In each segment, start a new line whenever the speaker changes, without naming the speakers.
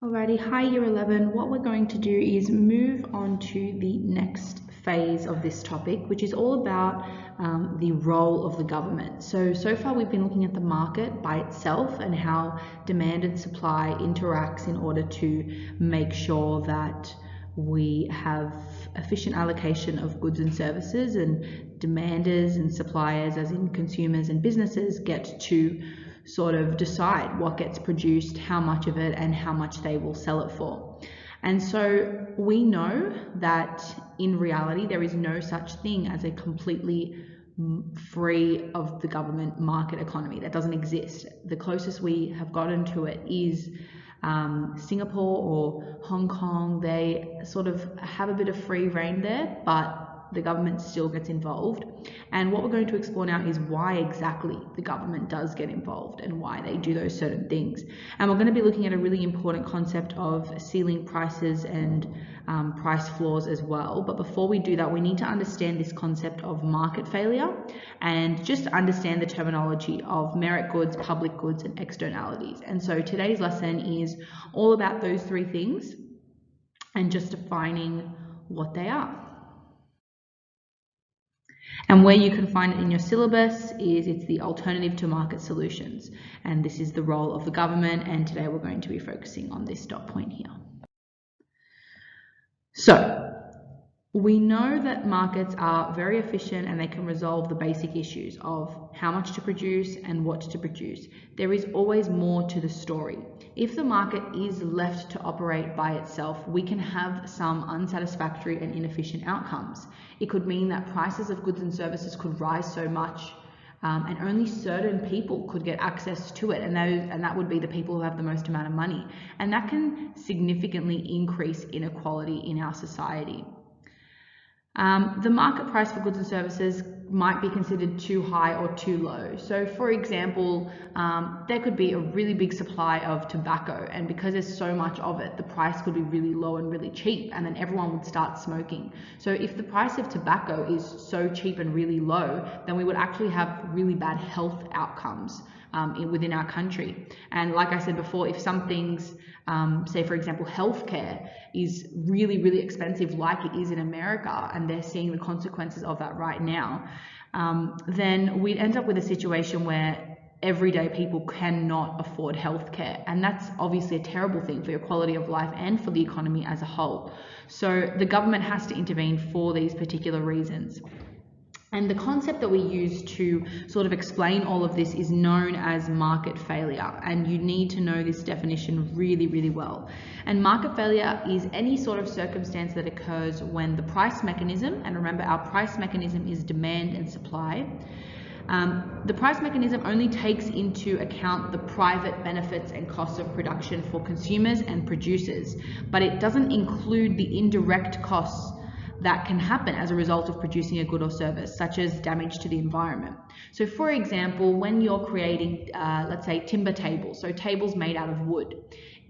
Alrighty, hi Year 11. What we're going to do is move on to the next phase of this topic, which is all about the role of the government. So far we've been looking at the market by itself and how demand and supply interacts in order to make sure that we have efficient allocation of goods and services, and demanders and suppliers, as in consumers and businesses, get to sort of decide what gets produced, how much of it, and how much they will sell it for. And so we know that in reality, there is no such thing as a completely free of the government market economy. That doesn't exist. The closest we have gotten to it is Singapore or Hong Kong. They sort of have a bit of free reign there, but the government still gets involved. And what we're going to explore now is why exactly the government does get involved and why they do those certain things. And we're going to be looking at a really important concept of ceiling prices and price floors as well. But before we do that, we need to understand this concept of market failure and just understand the terminology of merit goods, public goods, and externalities. And so today's lesson is all about those three things and just defining what they are. And where you can find it in your syllabus is it's the alternative to market solutions. And this is the role of the government. And today we're going to be focusing on this dot point here. So we know that markets are very efficient and they can resolve the basic issues of how much to produce and what to produce. There is always more to the story. If the market is left to operate by itself, we can have some unsatisfactory and inefficient outcomes. It could mean that prices of goods and services could rise so much and only certain people could get access to it, and that would be the people who have the most amount of money. And that can significantly increase inequality in our society. The market price for goods and services might be considered too high or too low. So for example, there could be a really big supply of tobacco, and because there's so much of it, the price could be really low and really cheap, and then everyone would start smoking. So if the price of tobacco is so cheap and really low, then we would actually have really bad health outcomes within our country. And like I said before, if some things, say for example, healthcare is really, really expensive like it is in America, and they're seeing the consequences of that right now, then we'd end up with a situation where everyday people cannot afford healthcare. And that's obviously a terrible thing for your quality of life and for the economy as a whole. So the government has to intervene for these particular reasons. And the concept that we use to sort of explain all of this is known as market failure. And you need to know this definition really, really well. And market failure is any sort of circumstance that occurs when the price mechanism, and remember our price mechanism is demand and supply, the price mechanism only takes into account the private benefits and costs of production for consumers and producers, but it doesn't include the indirect costs that can happen as a result of producing a good or service, such as damage to the environment. So for example, when you're creating, let's say, timber tables, so tables made out of wood,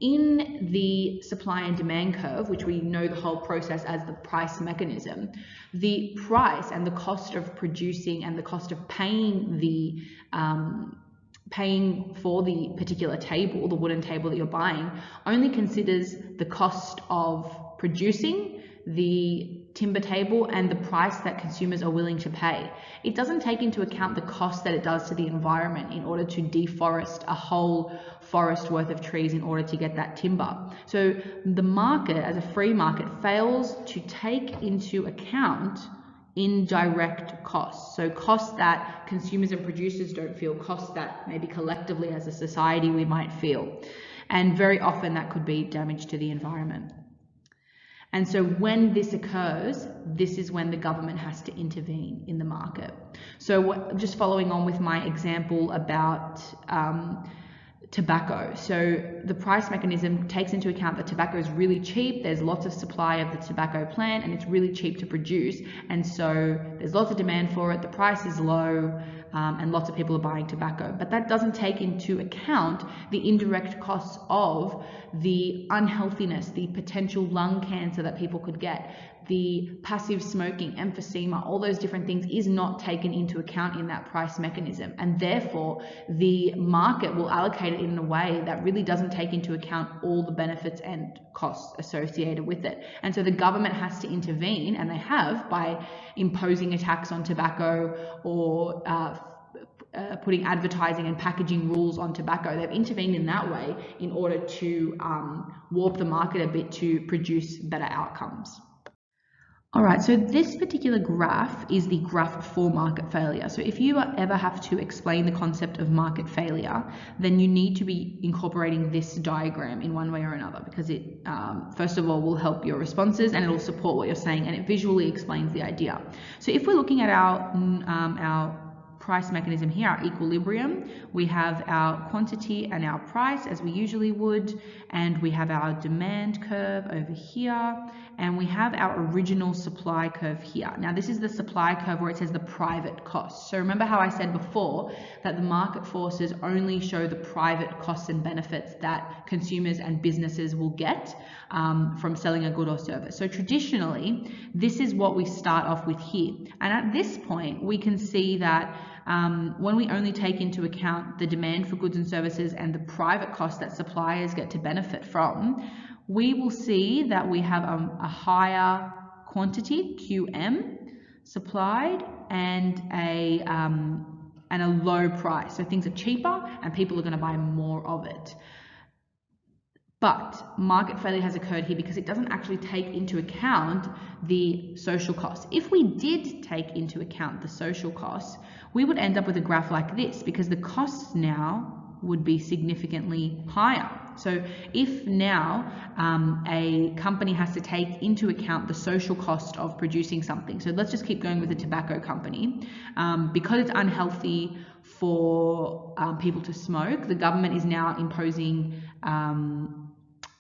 in the supply and demand curve, which we know the whole process as the price mechanism, the price and the cost of producing and the cost of paying for the particular table, the wooden table that you're buying, only considers the cost of producing the timber table and the price that consumers are willing to pay. It doesn't take into account the cost that it does to the environment in order to deforest a whole forest worth of trees in order to get that timber. So the market, as a free market, fails to take into account indirect costs. So costs that consumers and producers don't feel, costs that maybe collectively as a society we might feel. And very often that could be damage to the environment. And so when this occurs, this is when the government has to intervene in the market. So just following on with my example about tobacco. So the price mechanism takes into account that tobacco is really cheap. There's lots of supply of the tobacco plant and it's really cheap to produce. And so there's lots of demand for it. The price is low and lots of people are buying tobacco. But that doesn't take into account the indirect costs of the unhealthiness, the potential lung cancer that people could get, the passive smoking, emphysema, all those different things is not taken into account in that price mechanism. And therefore, the market will allocate it in a way that really doesn't take into account all the benefits and costs associated with it. And so the government has to intervene, and they have, by imposing a tax on tobacco or putting advertising and packaging rules on tobacco. They've intervened in that way in order to warp the market a bit to produce better outcomes. All right, so this particular graph is the graph for market failure. So if you ever have to explain the concept of market failure, then you need to be incorporating this diagram in one way or another, because it, first of all, will help your responses, and it will support what you're saying, and it visually explains the idea. So if we're looking at our price mechanism here, our equilibrium, we have our quantity and our price as we usually would, and we have our demand curve over here, and we have our original supply curve here. Now this is the supply curve where it says the private costs. So remember how I said before that the market forces only show the private costs and benefits that consumers and businesses will get from selling a good or service. So traditionally, this is what we start off with here. And at this point, we can see that when we only take into account the demand for goods and services and the private costs that suppliers get to benefit from, we will see that we have a higher quantity, QM, supplied, and a low price. So things are cheaper and people are going to buy more of it. But market failure has occurred here because it doesn't actually take into account the social costs. If we did take into account the social costs, we would end up with a graph like this, because the costs now would be significantly higher. So if now a company has to take into account the social cost of producing something, so let's just keep going with the tobacco company, because it's unhealthy for people to smoke, the government is now imposing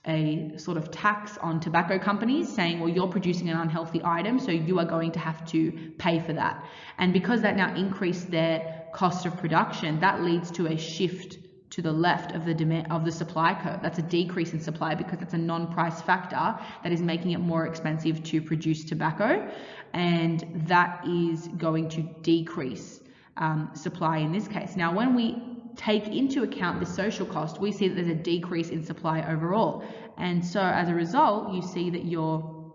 a sort of tax on tobacco companies, saying, well, you're producing an unhealthy item, so you are going to have to pay for that. And because that now increased their cost of production, that leads to a shift to the left of the demand of the supply curve. That's a decrease in supply because it's a non-price factor that is making it more expensive to produce tobacco, and that is going to decrease supply in this case. Now, when we take into account the social cost, we see that there's a decrease in supply overall. And so as a result, you see that your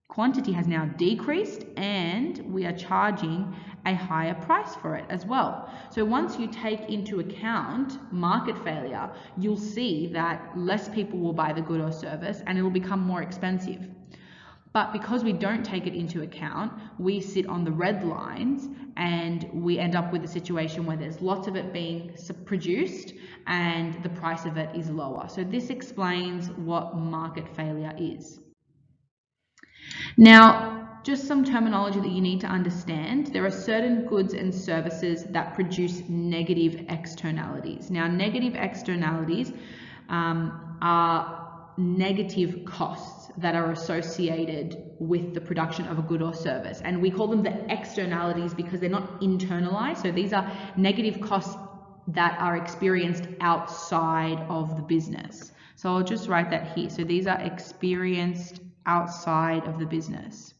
quantity has now decreased and we are charging a higher price for it as well. So once you take into account market failure, you'll see that less people will buy the good or service and it will become more expensive. But because we don't take it into account, we sit on the red lines and we end up with a situation where there's lots of it being produced and the price of it is lower. So this explains what market failure is. Now, just some terminology that you need to understand. There are certain goods and services that produce negative externalities. Now, negative externalities are negative costs that are associated with the production of a good or service. And we call them the externalities because they're not internalized. So these are negative costs that are experienced outside of the business. So I'll just write that here. So these are experienced outside of the business.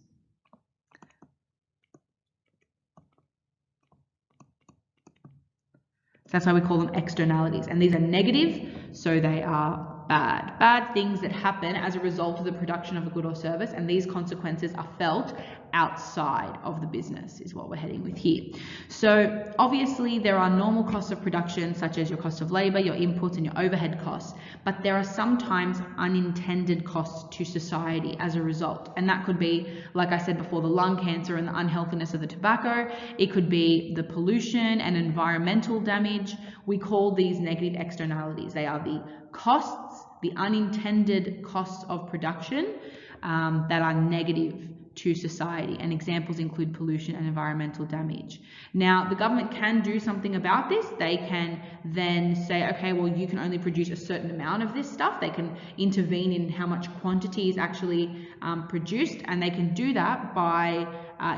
That's why we call them externalities. And these are negative, so they are bad things that happen as a result of the production of a good or service, and these consequences are felt outside of the business is what we're heading with here. So obviously there are normal costs of production such as your cost of labor, your inputs and your overhead costs, but there are sometimes unintended costs to society as a result, and that could be, like I said before, the lung cancer and the unhealthiness of the tobacco. It could be the pollution and environmental damage. We call these negative externalities. They are the costs, the unintended costs of production that are negative to society, and examples include pollution and environmental damage. Now, the government can do something about this. They can then say, okay, well, you can only produce a certain amount of this stuff. They can intervene in how much quantity is actually produced, and they can do that by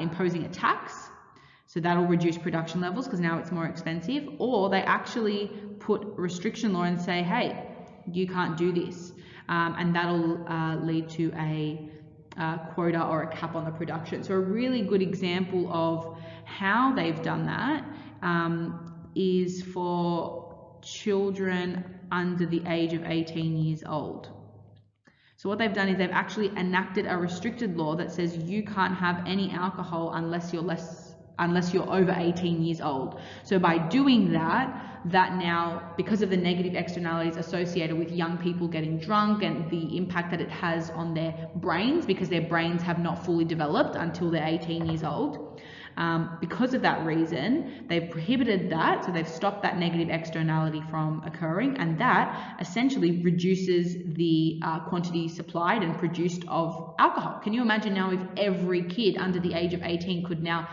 imposing a tax. So that'll reduce production levels because now it's more expensive, or they actually put restriction law and say, hey, you can't do this, and that'll lead to a quota or a cap on the production. So a really good example of how they've done that is for children under the age of 18 years old. So what they've done is they've actually enacted a restricted law that says you can't have any alcohol unless you're over 18 years old. So by doing that now, because of the negative externalities associated with young people getting drunk and the impact that it has on their brains, because their brains have not fully developed until they're 18 years old, because of that reason, they've prohibited that. So they've stopped that negative externality from occurring, and that essentially reduces the quantity supplied and produced of alcohol. Can you imagine now if every kid under the age of 18 could now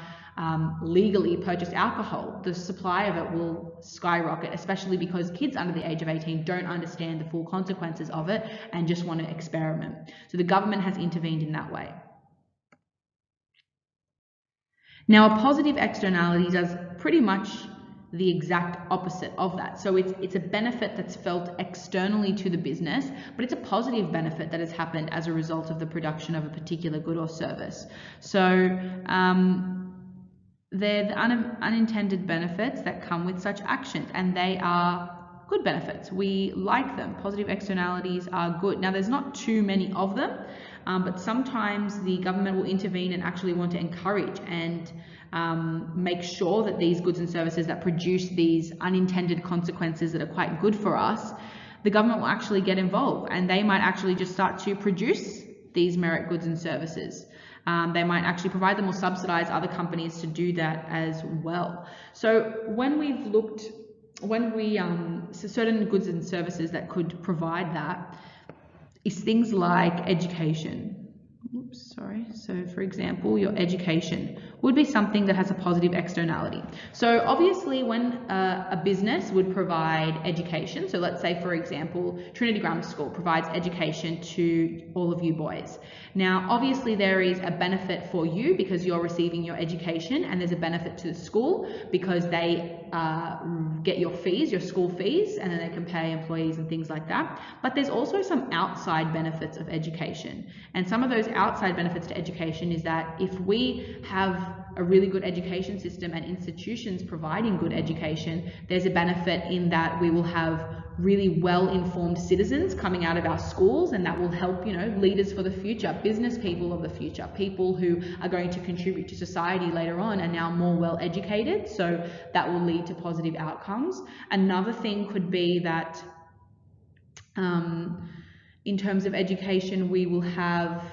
legally purchase alcohol? The supply of it will skyrocket, especially because kids under the age of 18 don't understand the full consequences of it and just want to experiment. So the government has intervened in that way. Now, a positive externality does pretty much the exact opposite of that. So it's a benefit that's felt externally to the business, but it's a positive benefit that has happened as a result of the production of a particular good or service. So they're the unintended benefits that come with such actions, and they are good benefits. We like them. Positive externalities are good. Now, there's not too many of them, but sometimes the government will intervene and actually want to encourage and make sure that these goods and services that produce these unintended consequences that are quite good for us, the government will actually get involved, and they might actually just start to produce these merit goods and services. They might actually provide them or subsidize other companies to do that as well. So when we've looked, so certain goods and services that could provide that is things like education. So for example, your education would be something that has a positive externality. So obviously when a business would provide education, so let's say for example, Trinity Grammar School provides education to all of you boys. Now obviously there is a benefit for you because you're receiving your education, and there's a benefit to the school because they get your fees, your school fees, and then they can pay employees and things like that. But there's also some outside benefits of education, and some of those outside benefits to education is that if we have a really good education system and institutions providing good education, there's a benefit in that we will have really well-informed citizens coming out of our schools, and that will help, leaders for the future, business people of the future, people who are going to contribute to society later on are now more well-educated, so that will lead to positive outcomes. Another thing could be that in terms of education, we will have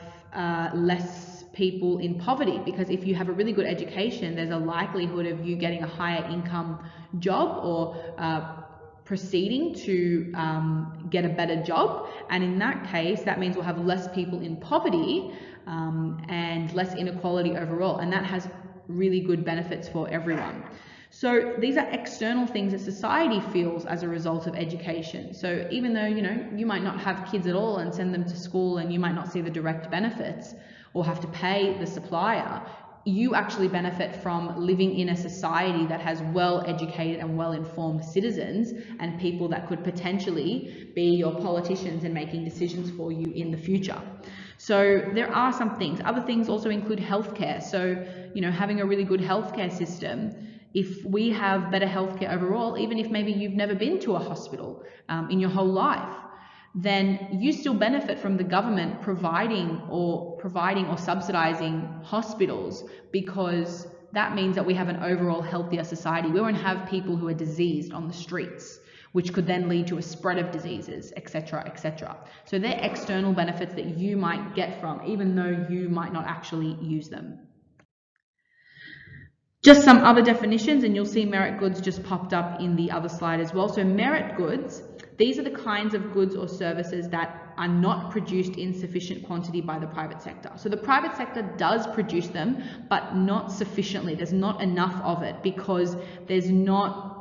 less people in poverty, because if you have a really good education, there's a likelihood of you getting a higher income job or proceeding to get a better job, and in that case that means we'll have less people in poverty and less inequality overall, and that has really good benefits for everyone. So these are external things that society feels as a result of education. So even though you might not have kids at all and send them to school, and you might not see the direct benefits or have to pay the supplier, you actually benefit from living in a society that has well-educated and well-informed citizens and people that could potentially be your politicians and making decisions for you in the future. So there are some things. Other things also include healthcare. So, having a really good healthcare system, if we have better healthcare overall, even if maybe you've never been to a hospital in your whole life, then you still benefit from the government providing or subsidizing hospitals, because that means that we have an overall healthier society. We won't have people who are diseased on the streets, which could then lead to a spread of diseases, etc., etc. So they're external benefits that you might get from, even though you might not actually use them. Just some other definitions, and you'll see merit goods just popped up in the other slide as well. So merit goods, these are the kinds of goods or services that are not produced in sufficient quantity by the private sector. So the private sector does produce them, but not sufficiently. There's not enough of it because there's not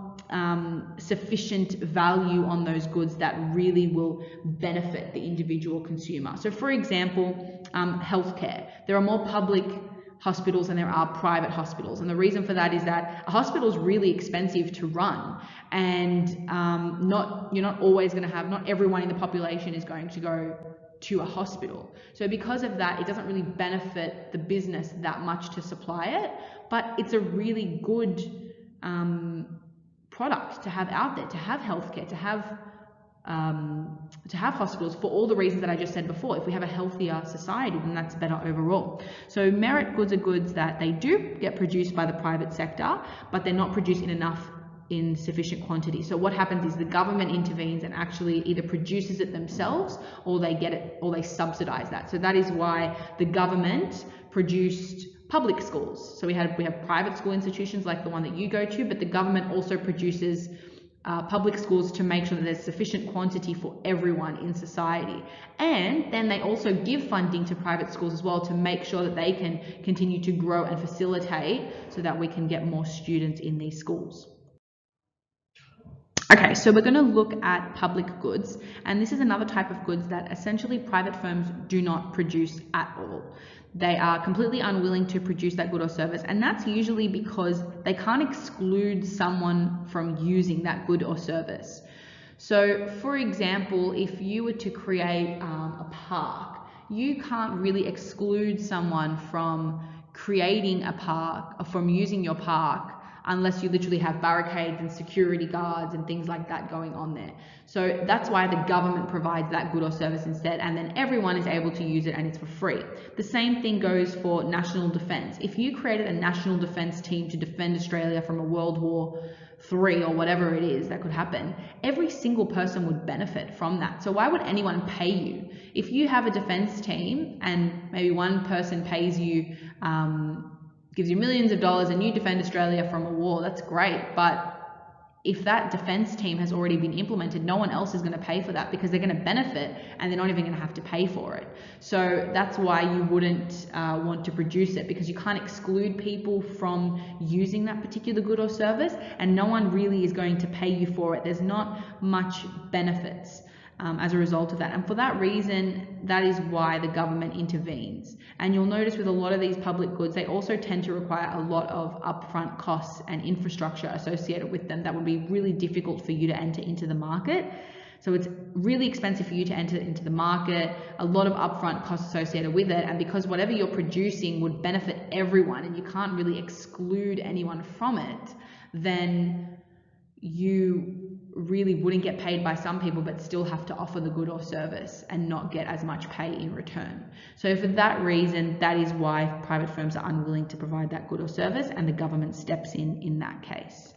sufficient value on those goods that really will benefit the individual consumer. So for example, healthcare. There are more public hospitals and there are private hospitals, and the reason for that is that a hospital is really expensive to run, and you're not always going to have, not everyone in the population is going to go to a hospital. So because of that, it doesn't really benefit the business that much to supply it, but it's a really good product to have out there, to have healthcare, to have hospitals, for all the reasons that I just said before. If we have a healthier society, then that's better overall. So merit goods are goods that they do get produced by the private sector, but they're not produced in sufficient quantity. So what happens is the government intervenes and actually either produces it themselves, or they get it, or they subsidize that. So that is why the government produced public schools. So we have private school institutions like the one that you go to, but the government also produces public schools to make sure that there's sufficient quantity for everyone in society. And then they also give funding to private schools as well to make sure that they can continue to grow and facilitate so that we can get more students in these schools. Okay, so we're going to look at public goods, and this is another type of goods that essentially private firms do not produce at all. They are completely unwilling to produce that good or service, and that's usually because they can't exclude someone from using that good or service. So, for example, if you were to create a park, you can't really exclude someone from creating a park or from using your park unless you literally have barricades and security guards and things like that going on there. So that's why the government provides that good or service instead, and then everyone is able to use it and it's for free. The same thing goes for national defense. If you created a national defense team to defend Australia from a World War III or whatever it is that could happen, every single person would benefit from that. So why would anyone pay you? If you have a defense team and maybe one person pays you, gives you millions of dollars and you defend Australia from a war, that's great. But if that defense team has already been implemented, no one else is going to pay for that because they're going to benefit and they're not even going to have to pay for it. So that's why you wouldn't want to produce it, because you can't exclude people from using that particular good or service, and no one really is going to pay you for it. There's not much benefits as a result of that. And for that reason, that is why the government intervenes. And you'll notice with a lot of these public goods, they also tend to require a lot of upfront costs and infrastructure associated with them that would be really difficult for you to enter into the market. So it's really expensive for you to enter into the market, a lot of upfront costs associated with it. And because whatever you're producing would benefit everyone and you can't really exclude anyone from it, then you really wouldn't get paid by some people but still have to offer the good or service and not get as much pay in return. So for that reason, that is why private firms are unwilling to provide that good or service, and the government steps in that case.